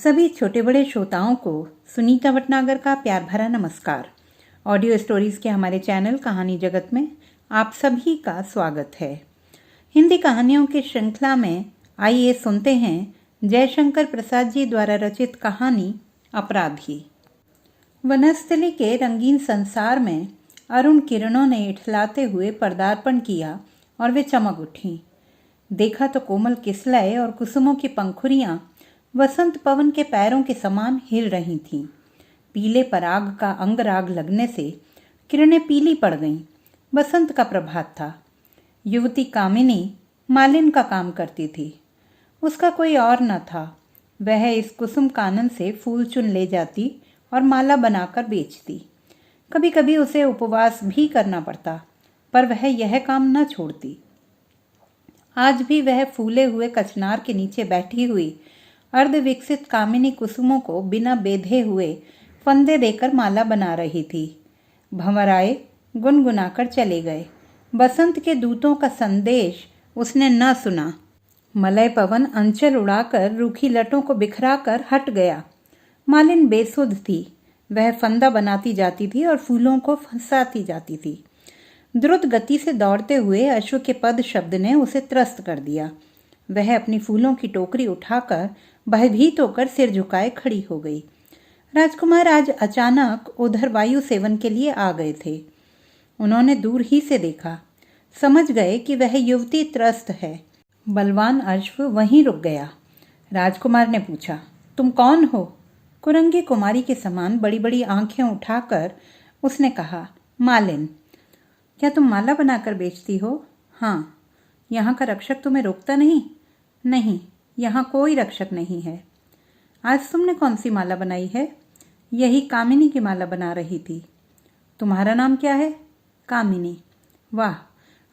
सभी छोटे बड़े श्रोताओं को सुनीता भटनागर का प्यार भरा नमस्कार। ऑडियो स्टोरीज के हमारे चैनल कहानी जगत में आप सभी का स्वागत है। हिंदी कहानियों की श्रृंखला में आइए सुनते हैं जयशंकर प्रसाद जी द्वारा रचित कहानी अपराधी। वनस्थली के रंगीन संसार में अरुण किरणों ने इठलाते हुए पदार्पण किया और वे चमक उठी। देखा तो कोमल किसलय और कुसुमों की पंखुड़ियां वसंत पवन के पैरों के समान हिल रही थीं। पीले पराग का अंगराग लगने से किरणें पीली पड़ गईं। बसंत का प्रभात था। युवती कामिनी मालिन का काम करती थी। उसका कोई और न था। वह इस कुसुम कानन से फूल चुन ले जाती और माला बनाकर बेचती। कभी कभी उसे उपवास भी करना पड़ता, पर वह यह काम न छोड़ती। आज भी वह फूले हुए कचनार के नीचे बैठी हुई अर्धविकसित कामिनी कुसुमों को बिना बेधे हुए फंदे देकर माला बना रही थी। भंवर आए, गुनगुनाकर चले गए। बसंत के दूतों का संदेश उसने न सुना। मलय पवन अंचल उड़ाकर रूखी लटों को बिखराकर हट गया। मालिन बेसुध थी। वह फंदा बनाती जाती थी और फूलों को फंसाती जाती थी। द्रुत गति से दौड़ते हुए अश्व के पद शब्द ने उसे त्रस्त कर दिया। वह अपनी फूलों की टोकरी उठाकर भयभीत होकर सिर झुकाए खड़ी हो गई। राजकुमार आज अचानक उधर वायु सेवन के लिए आ गए थे। उन्होंने दूर ही से देखा, समझ गए कि वह युवती त्रस्त है। बलवान अश्व वहीं रुक गया। राजकुमार ने पूछा, तुम कौन हो? कुरंगी कुमारी के समान बड़ी बड़ी आंखें उठाकर उसने कहा, मालिन। क्या तुम माला बनाकर बेचती हो? हाँ। यहाँ का रक्षक तुम्हें रोकता नहीं? नहीं, यहाँ कोई रक्षक नहीं है। आज तुमने कौन सी माला बनाई है? यही कामिनी की माला बना रही थी। तुम्हारा नाम क्या है? कामिनी। वाह,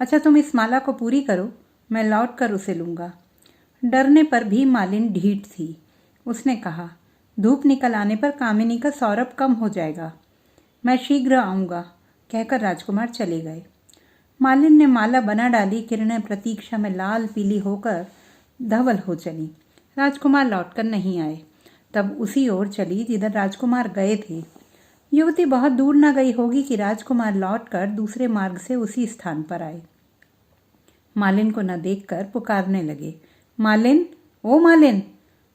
अच्छा तुम इस माला को पूरी करो, मैं लौट कर उसे लूँगा। डरने पर भी मालिन ढीठ थी। उसने कहा, धूप निकल आने पर कामिनी का सौरभ कम हो जाएगा। मैं शीघ्र आऊँगा, कहकर राजकुमार चले गए। मालिन ने माला बना डाली। किरणें प्रतीक्षा में लाल पीली होकर धवल हो चली। राजकुमार लौटकर नहीं आए। तब उसी ओर चली जिधर राजकुमार गए थे। युवती बहुत दूर न गई होगी कि राजकुमार लौटकर दूसरे मार्ग से उसी स्थान पर आए। मालिन को न देखकर पुकारने लगे, मालिन, ओ मालिन।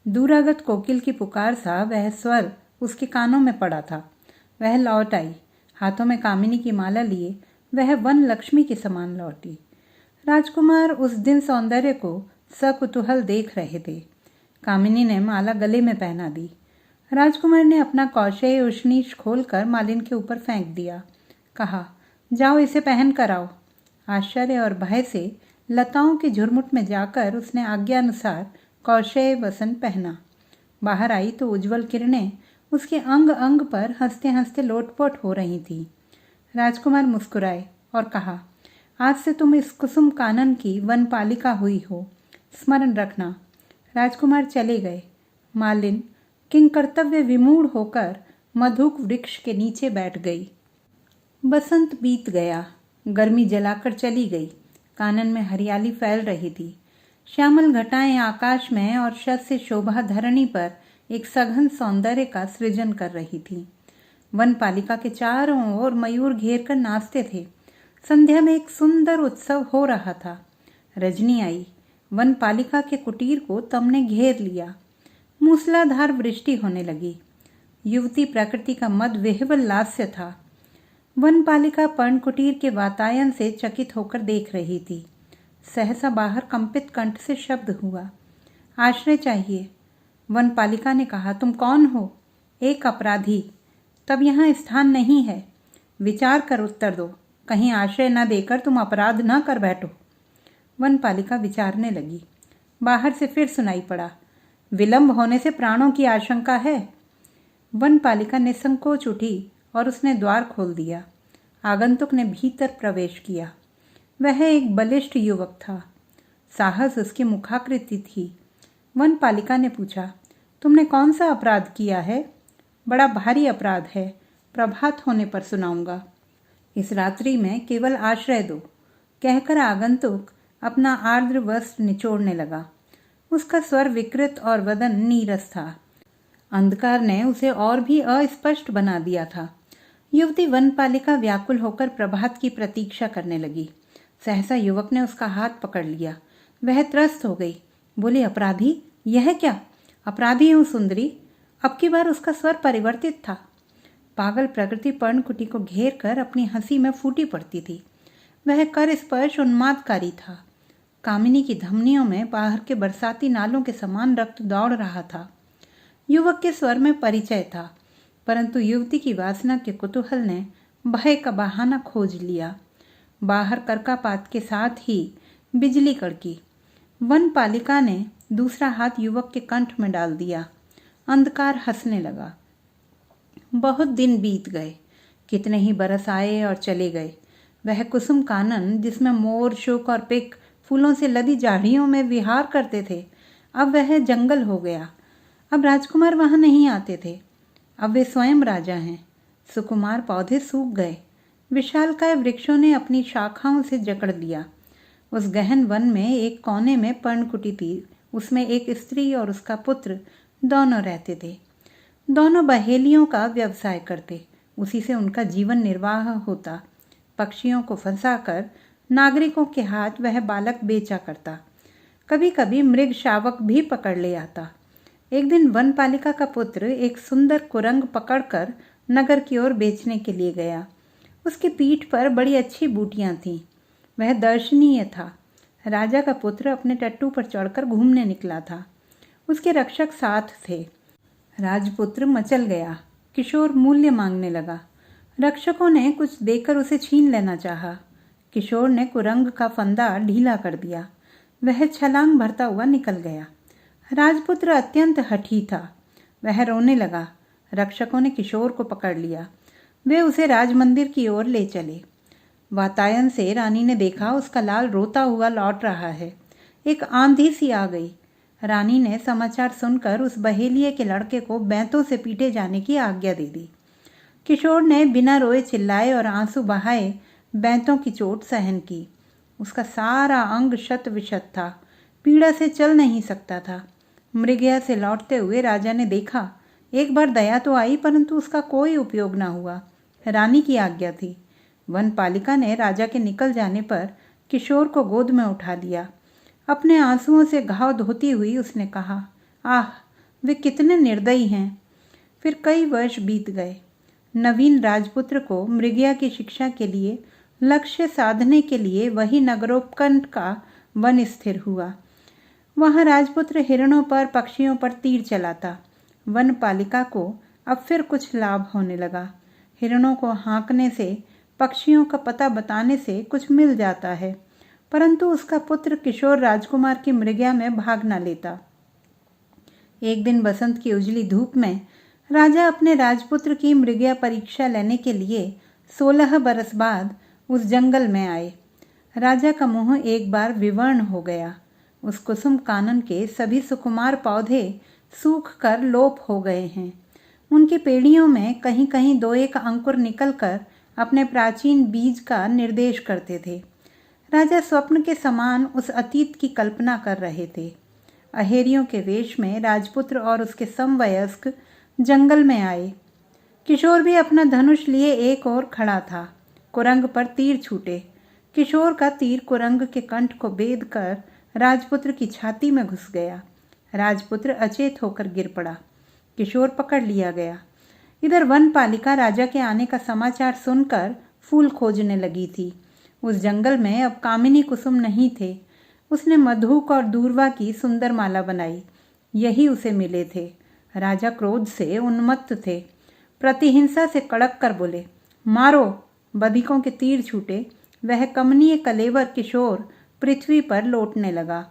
दूरागत कोकिल की पुकार सा वह स्वर उसके कानों में पड़ा था। वह लौट आई। हाथों में कामिनी की माला लिए वह वन लक्ष्मी के समान लौटी। राजकुमार उस दिन सौंदर्य को सकुतूहल देख रहे थे। कामिनी ने माला गले में पहना दी। राजकुमार ने अपना कौशेय उष्णीश खोलकर मालिन के ऊपर फेंक दिया। कहा, जाओ इसे पहन कर आओ। आश्चर्य और भय से लताओं के झुरमुट में जाकर उसने आज्ञानुसार कौशेय वसन पहना। बाहर आई तो उज्ज्वल किरणें उसके अंग अंग पर हंसते हंसते लोटपोट हो रही थी। राजकुमार मुस्कुराए और कहा, आज से तुम इस कुसुम कानन की वनपालिका हुई हो, स्मरण रखना। राजकुमार चले गए। मालिन किंग कर्तव्य विमूढ़ होकर मधुक वृक्ष के नीचे बैठ गई। बसंत बीत गया। गर्मी जलाकर चली गई। कानन में हरियाली फैल रही थी। श्यामल घटाएं आकाश में और शत से शोभा धरणी पर एक सघन सौंदर्य का सृजन कर रही थी। वनपालिका के चारों ओर मयूर घेर कर नाचते थे। संध्या में एक सुंदर उत्सव हो रहा था। रजनी आई। वनपालिका के कुटीर को तम ने घेर लिया। मूसलाधार वृष्टि होने लगी। युवती प्रकृति का मद विह्वल लास्य था। वनपालिका पर्ण कुटीर के वातायन से चकित होकर देख रही थी। सहसा बाहर कंपित कंठ से शब्द हुआ, आश्रय चाहिए। वनपालिका ने कहा, तुम कौन हो? एक अपराधी। तब यहाँ स्थान नहीं है। विचार कर उत्तर दो। कहीं आश्रय न देकर तुम अपराध न कर बैठो। वनपालिका विचारने लगी। बाहर से फिर सुनाई पड़ा, विलंब होने से प्राणों की आशंका है। वनपालिका निसंकोच उठी और उसने द्वार खोल दिया। आगंतुक ने भीतर प्रवेश किया। वह एक बलिष्ठ युवक था। साहस उसकी मुखाकृति थी। वनपालिका ने पूछा, तुमने कौन सा अपराध किया है? बड़ा भारी अपराध है, प्रभात होने पर सुनाऊंगा। इस रात्रि में केवल आश्रय दो, कहकर आगंतुक अपना आर्द्र वस्त्र निचोड़ने लगा। उसका स्वर विकृत और वदन नीरस था। अंधकार ने उसे और भी अस्पष्ट बना दिया था। युवती वनपालिका व्याकुल होकर प्रभात की प्रतीक्षा करने लगी। सहसा युवक ने उसका हाथ पकड़ लिया। वह त्रस्त हो गई, बोली, अपराधी? यह क्या? अपराधी हूँ सुंदरी। अब की बार उसका स्वर परिवर्तित था। पागल प्रकृति पर्णकुटी को घेर कर अपनी हंसी में फूटी पड़ती थी। वह कर स्पर्श उन्मादकारी था। कामिनी की धमनियों में बाहर के बरसाती नालों के समान रक्त दौड़ रहा था। युवक के स्वर में परिचय था, परंतु युवती की वासना के कुतूहल ने भय का बहाना खोज लिया। बाहर करकापात के साथ ही बिजली कड़की। वनपालिका ने दूसरा हाथ युवक के कंठ में डाल दिया। अंधकार हंसने लगा। बहुत दिन बीत गए, कितने ही बरस आए और चले गए। वह कुसुम कानन जिसमें मोर, शुक और पिक फूलों से लदी झाड़ियों में विहार करते थे, अब वह जंगल हो गया। अब राजकुमार वहां नहीं आते थे। अब वे स्वयं राजा हैं। सुकुमार पौधे सूख गए। विशालकाय वृक्षों ने अपनी शाखाओं से जकड़ लिया। उस गहन वन में एक कोने में पर्णकुटी थी। उसमें एक स्त्री और उसका पुत्र दोनों रहते थे। दोनों बहेलियों का व्यवसाय करते, उसी से उनका जीवन निर्वाह होता। पक्षियों को फंसाकर नागरिकों के हाथ वह बालक बेचा करता। कभी कभी मृग शावक भी पकड़ ले आता। एक दिन वनपालिका का पुत्र एक सुंदर कुरंग पकड़कर नगर की ओर बेचने के लिए गया। उसकी पीठ पर बड़ी अच्छी बूटियां थीं। वह दर्शनीय था। राजा का पुत्र अपने टट्टू पर चढ़कर घूमने निकला था। उसके रक्षक साथ थे। राजपुत्र मचल गया। किशोर मूल्य मांगने लगा। रक्षकों ने कुछ देकर उसे छीन लेना चाहा। किशोर ने कुरंग का फंदा ढीला कर दिया। वह छलांग भरता हुआ निकल गया। राजपुत्र अत्यंत हठी था। वह रोने लगा। रक्षकों ने किशोर को पकड़ लिया। वे उसे राजमंदिर की ओर ले चले। वातायन से रानी ने देखा उसका लाल रोता हुआ लौट रहा है। एक आंधी सी आ गई। रानी ने समाचार सुनकर उस बहेलिये के लड़के को बैंतों से पीटे जाने की आज्ञा दे दी। किशोर ने बिना रोए चिल्लाए और आंसू बहाए बैंतों की चोट सहन की। उसका सारा अंग शत विशत था। पीड़ा से चल नहीं सकता था। मृगया से लौटते हुए राजा ने देखा। एक बार दया तो आई, परंतु उसका कोई उपयोग न हुआ। रानी की आज्ञा थी। वनपालिका ने राजा के निकल जाने पर किशोर को गोद में उठा लिया। अपने आंसुओं से घाव धोती हुई उसने कहा, आह, वे कितने निर्दयी हैं। फिर कई वर्ष बीत गए। नवीन राजपुत्र को मृगया की शिक्षा के लिए लक्ष्य साधने के लिए वही नगरोपकंठ का वन स्थिर हुआ। वहां राजपुत्र हिरणों पर, पक्षियों पर तीर चलाता। वनपालिका को अब फिर कुछ लाभ होने लगा। हिरणों को हाँकने से, पक्षियों का पता बताने से कुछ मिल जाता है, परंतु उसका पुत्र किशोर राजकुमार की मृगया में भाग न लेता। एक दिन बसंत की उजली धूप में राजा अपने राजपुत्र की मृगया परीक्षा लेने के लिए 16 बरस बाद उस जंगल में आए। राजा का मुंह एक बार विवर्ण हो गया। उस कुसुम कानन के सभी सुकुमार पौधे सूख कर लोप हो गए हैं। उनकी पेड़ियों में कहीं कहीं दो एक अंकुर निकलकर अपने प्राचीन बीज का निर्देश करते थे। राजा स्वप्न के समान उस अतीत की कल्पना कर रहे थे। अहेरियों के वेश में राजपुत्र और उसके समवयस्क जंगल में आए। किशोर भी अपना धनुष लिए एक ओर खड़ा था। कुरंग पर तीर छूटे। किशोर का तीर कुरंग के कंठ को बेध कर राजपुत्र की छाती में घुस गया। राजपुत्र अचेत होकर गिर पड़ा। किशोर पकड़ लिया गया। इधर वनपालिका राजा के आने का समाचार सुनकर फूल खोजने लगी थी। उस जंगल में अब कामिनी कुसुम नहीं थे। उसने मधुक और दूर्वा की सुंदर माला बनाई। यही उसे मिले थे। राजा क्रोध से उन्मत्त थे। प्रतिहिंसा से कड़क कर बोले, मारो। बधिकों के तीर छूटे। वह कमनीय कलेवर किशोर पृथ्वी पर लौटने लगा।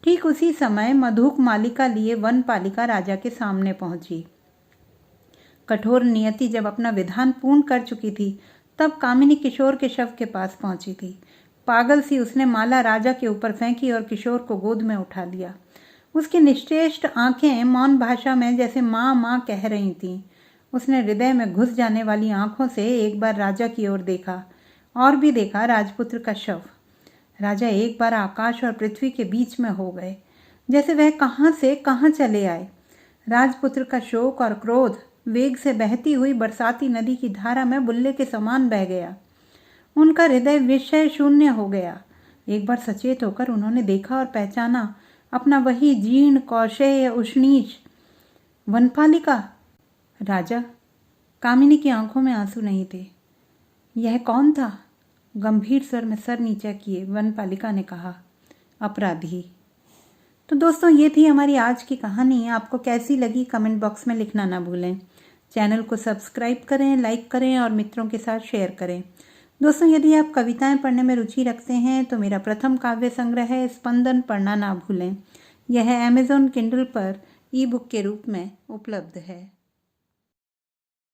ठीक उसी समय मधुक मालिका लिए वनपालिका राजा के सामने पहुंची। कठोर नियति जब अपना विधान पूर्ण कर चुकी थी, तब कामिनी किशोर के शव के पास पहुंची थी। पागल सी उसने माला राजा के ऊपर फेंकी और किशोर को गोद में उठा लिया। उसकी निश्चेष्ट आंखें मौन भाषा में जैसे माँ माँ कह रही थीं। उसने हृदय में घुस जाने वाली आंखों से एक बार राजा की ओर देखा और भी देखा राजपुत्र का शव। राजा एक बार आकाश और पृथ्वी के बीच में हो गए, जैसे वह कहाँ से कहाँ चले आए। राजपुत्र का शोक और क्रोध वेग से बहती हुई बरसाती नदी की धारा में बुल्ले के समान बह गया। उनका हृदय विषय शून्य हो गया। एक बार सचेत होकर उन्होंने देखा और पहचाना अपना वही जीर्ण कौशेय उष्णीच वनपालिका। राजा, कामिनी की आंखों में आंसू नहीं थे। यह कौन था? गंभीर स्वर में सर नीचा किए वनपालिका ने कहा, अपराधी। तो दोस्तों, ये थी हमारी आज की कहानी। आपको कैसी लगी कमेंट बॉक्स में लिखना ना भूलें। चैनल को सब्सक्राइब करें, लाइक करें और मित्रों के साथ शेयर करें। दोस्तों, यदि आप कविताएं पढ़ने में रुचि रखते हैं तो मेरा प्रथम काव्य संग्रह है स्पंदन पढ़ना ना भूलें। यह अमेज़न किंडल पर ई बुक के रूप में उपलब्ध है।